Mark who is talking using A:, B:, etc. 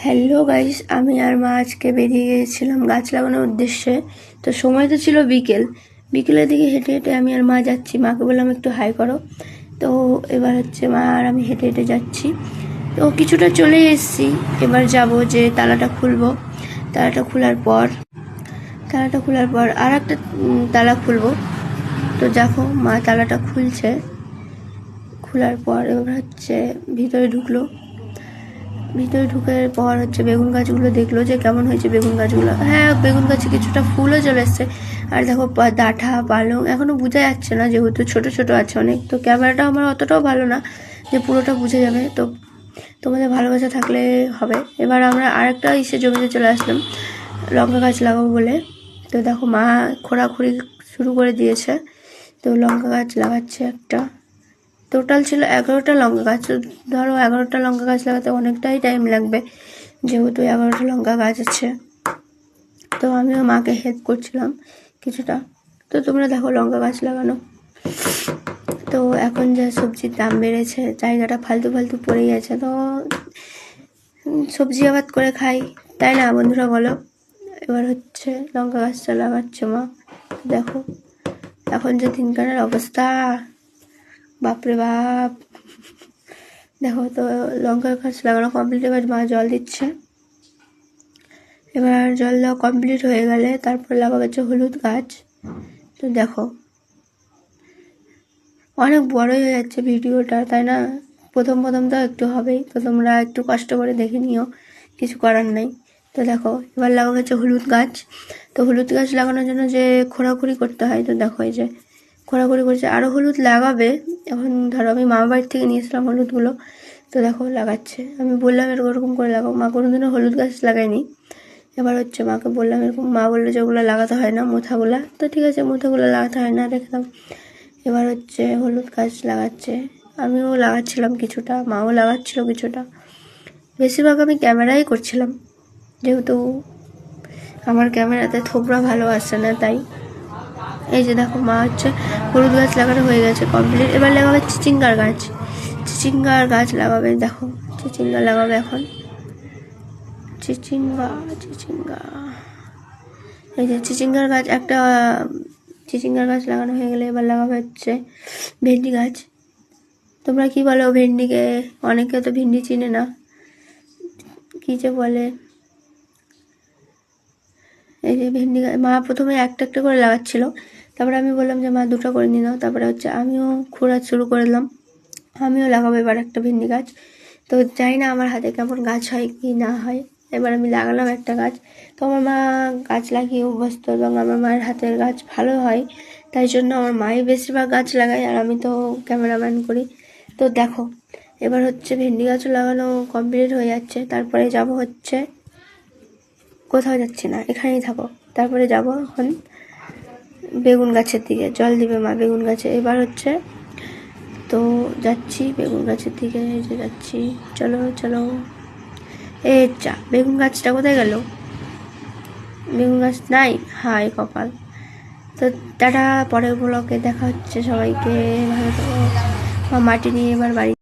A: Hello guys, আমি আর মা আজকে বেরিয়ে গিয়েছিলাম গাছ লাগানোর উদ্দেশ্যে। তো সময় তো ছিল বিকেলের দিকে হেঁটে হেঁটে আমি আর মা যাচ্ছি। মাকে বললাম একটু হাই করো। তো এবার হচ্ছে মা আর আমি হেঁটে হেঁটে যাচ্ছি। তো কিছুটা চলে এসেছি। এবার যাব যে তালাটা খুলবো। তালাটা খোলার পর আর একটা তালা খুলবো। তো দেখো মা তালাটা খুলছে। খোলার পর এবার হচ্ছে ভিতরে ঢুকার পর হচ্ছে বেগুন গাছগুলো দেখলো যে কেমন হয়েছে বেগুন গাছগুলো। হ্যাঁ, বেগুন গাছে কিছুটা ফুলও চলে এসছে। আর দেখো ডাঁটা পালং এখনো বোঝা যাচ্ছে না, যেহেতু ছোট ছোট আছে অনেক। তো ক্যামেরাটা আমার অতটাও ভালো না যে পুরোটা বুঝে যাবে। তো তোমাদের ভালোবাসা থাকলে হবে। এবার আমরা আরেকটা জমিতে চলে আসলাম লঙ্কা গাছ লাগাবো বলে। তো দেখো মা খোঁড়াখুড়ি শুরু করে দিয়েছে। তো লঙ্কা গাছ লাগাচ্ছে একটা। টোটাল ছিল 11টা লঙ্কা গাছ। ধরো 11টা লঙ্কা গাছ লাগাতে অনেকটাই টাইম লাগবে, যেহেতু 11টা লঙ্কা গাছ আছে। তো আমিও মাকে হেল্প করছিলাম কিছুটা। তো তোমরা দেখো লঙ্কা গাছ লাগানো। তো এখন যা সবজির দাম বেড়েছে, জায়গাটা ফালতু পড়ে গেছে। তো সবজি আবাদ করে খাই, তাই না বন্ধুরা বলো? এবার হচ্ছে লঙ্কা গাছটা লাগাচ্ছে মা। দেখো এখন যে দিনকালের অবস্থা, বাপরে বাপ। দেখো তো লঙ্কা গাছ লাগানো কমপ্লিট। এবার মা জল দিচ্ছে। এবার জল দেওয়া কমপ্লিট হয়ে গেলে তারপর লাগাবে হচ্ছে হলুদ গাছ। তো দেখো অনেক বড়ই হয়ে যাচ্ছে ভিডিওটা, তাই না? প্রথম তো একটু হবেই। তো তোমরা একটু কষ্ট করে দেখে নিও, কিছু করার নেই। তো দেখো এবার লাগানো হচ্ছে হলুদ গাছ। তো হলুদ গাছ লাগানোর জন্য যে খোঁড়াখুড়ি করতে হয়, তো দেখো এই যে খোঁড়াখুড়ি করছে। আরও হলুদ লাগাবে। এখন ধরো আমি মামা বাড়ির থেকে নিয়েছিলাম হলুদগুলো। তো দেখো লাগাচ্ছে। আমি বললাম এরকম করে লাগাও। মা কোনোদিনও হলুদ গাছ লাগায়নি। এবার হচ্ছে মাকে বললাম এরকম। মা বললো যে ওগুলো লাগাতে হয় না, মোথাগুলা। তো ঠিক আছে, মোথাগুলো লাগাতে হয় না, রেখে দাও। এবার হচ্ছে হলুদ গাছ লাগাচ্ছে। আমিও লাগাচ্ছিলাম কিছুটা, মাও লাগাচ্ছিল কিছুটা। বেশিরভাগ আমি ক্যামেরাই করছিলাম, যেহেতু আমার ক্যামেরাতে থোবরা ভালো আসছে না, তাই। এই যে দেখো মা হচ্ছে হলুদ গাছ লাগানো হয়ে গেছে কমপ্লিট। এবার লাগাবে চিচিঙ্গার গাছ লাগাবে। দেখো চিচিঙ্গা লাগাবে এখন। চিচিঙ্গা এই যে চিচিঙ্গার গাছ লাগানো হয়ে গেলে এবার লাগাবে হচ্ছে ভেন্ডি গাছ। তোমরা কি বলো ভেন্ডিকে? অনেকে তো ভেন্ডি চিনে না, কি যে বলে। এই যে ভেন্ডি গাছ মা প্রথমে একটা করে লাগাচ্ছিল। তারপরে আমি বললাম যে মা দুটো করে নিয়ে নাও। তারপরে হচ্ছে আমিও খোঁড়া শুরু করলাম। আমিও লাগাবো এবার একটা ভেন্ডি গাছ। তো জানি না আমার হাতে কেমন গাছ হয় কি না হয়। এবার আমি লাগালাম একটা গাছ। তো আমার মা গাছ লাগিয়ে অভ্যস্ত, এবং আমার মায়ের হাতের গাছ ভালো হয়, তাই জন্য আমার মাই বেশিরভাগ গাছ লাগায়, আর আমি তো ক্যামেরাম্যান করি। তো দেখো এবার হচ্ছে ভেন্ডি গাছও লাগানো কমপ্লিট হয়ে যাচ্ছে। তারপরে যাব হচ্ছে, কোথাও যাচ্ছি না, এখানেই থাকো। তারপরে যাব এখন বেগুন গাছের দিকে। জল দিবে মা বেগুন গাছে। এবার হচ্ছে তো যাচ্ছি বেগুন গাছের দিকে, যে যাচ্ছি। চলো বেগুন গাছটা কোথায় গেল? বেগুন গাছ নাই, হাই কপাল। তো টাটা, পরের ব্লগে দেখা হচ্ছে। সবাইকে ভালো থাকো। মাটি নিয়ে এবার বাড়ি